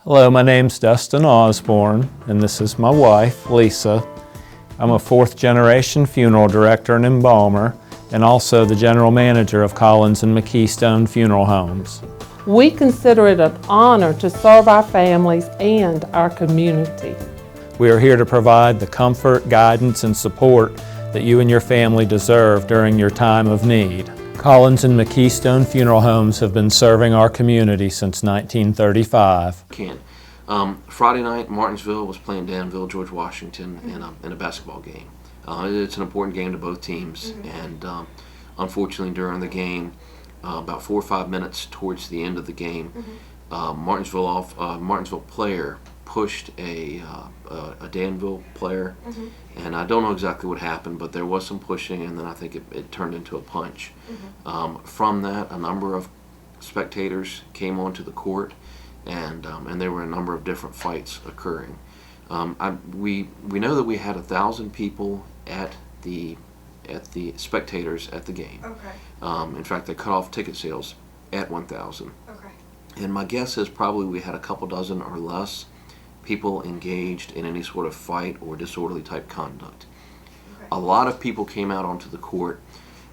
Hello, my name's Dustin Osborne, and this is my wife, Lisa. I'm a fourth-generation funeral director and embalmer, and also the general manager of Collins and McKeystone Funeral Homes. We consider it an honor to serve our families and our community. We are here to provide the comfort, guidance, and support that you and your family deserve during your time of need. Collins and McKeystone Funeral Homes have been serving our community since 1935. Friday night, Martinsville was playing Danville, George Washington in a basketball game. It's an important game to both teams, and unfortunately during the game, about 4 or 5 minutes towards the end of the game, Martinsville player pushed a Danville player, and I don't know exactly what happened, but there was some pushing, and then I think it turned into a punch. From that, a number of spectators came onto the court, and there were a number of different fights occurring. We know that we had 1,000 people at the spectators at the game. Okay. In fact, they cut off ticket sales at 1,000. Okay. And my guess is probably we had a couple dozen or less people engaged in any sort of fight or disorderly type conduct. Okay. A lot of people came out onto the court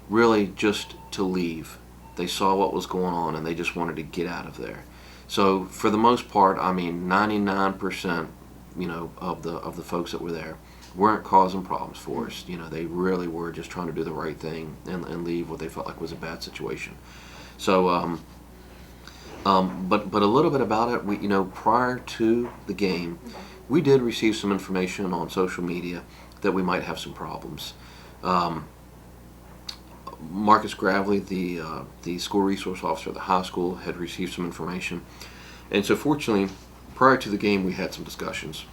really just to leave. They saw what was going on and they just wanted to get out of there. So for the most part, I mean 99%, of the folks that were there weren't causing problems for us. They really were just trying to do the right thing and leave what they felt like was a bad situation. So but a little bit about it, we prior to the game, we did receive some information on social media that we might have some problems. Marcus Gravely, the school resource officer at the high school, had received some information, and so fortunately, prior to the game, we had some discussions.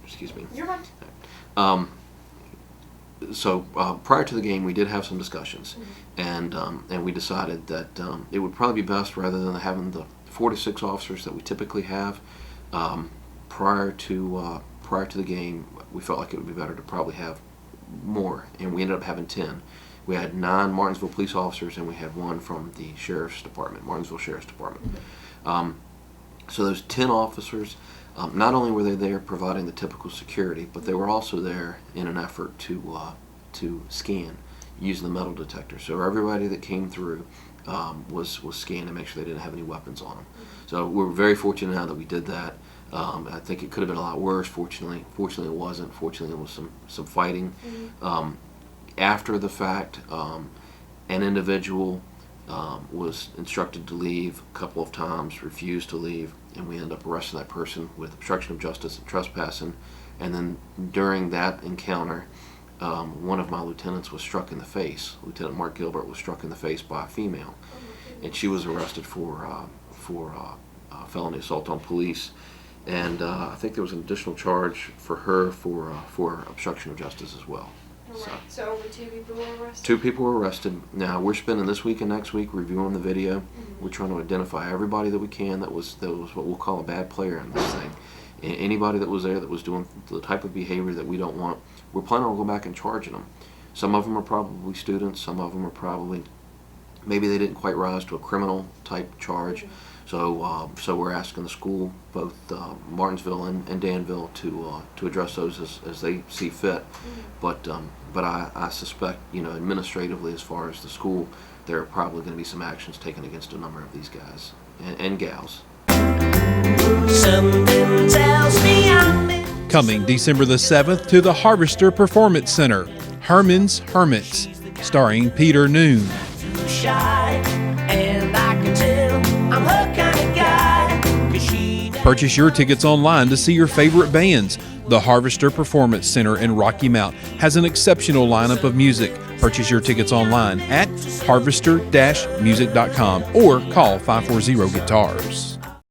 Excuse me. You're right. So prior to the game, we did have some discussions, and we decided that it would probably be best, rather than having the 4 to 6 officers that we typically have prior to the game, we felt like it would be better to probably have more, and we ended up having 10. We had 9 Martinsville police officers, and we had 1 from the Sheriff's Department, Martinsville Sheriff's Department. So those 10 officers, not only were they there providing the typical security, but they were also there in an effort to scan using the metal detector. So everybody that came through was scanned to make sure they didn't have any weapons on them. So we're very fortunate now that we did that. I think it could have been a lot worse. Fortunately it wasn't. Fortunately, there was some fighting. After the fact, an individual was instructed to leave a couple of times, refused to leave, and we ended up arresting that person with obstruction of justice and trespassing. And then during that encounter, one of my lieutenants was struck in the face. Lieutenant Mark Gilbert was struck in the face by a female, and she was arrested for felony assault on police. And I think there was an additional charge for her for obstruction of justice as well. Right. So only 2 people were arrested? 2 people were arrested. Now we're spending this week and next week reviewing the video. We're trying to identify everybody that we can that was what we'll call a bad player in this thing. Anybody that was there that was doing the type of behavior that we don't want, we're planning on going back and charging them. Some of them are probably students. Some of them are probably, maybe they didn't quite rise to a criminal type charge. So we're asking the school, both Martinsville and Danville, to address those as they see fit. But I suspect, administratively, as far as the school, there are probably going to be some actions taken against a number of these guys and gals. Coming December the 7th to the Harvester Performance Center, Herman's Hermits, starring Peter Noon. Purchase your tickets online to see your favorite bands. The Harvester Performance Center in Rocky Mount has an exceptional lineup of music. Purchase your tickets online at harvester-music.com or call 540-GUITARS.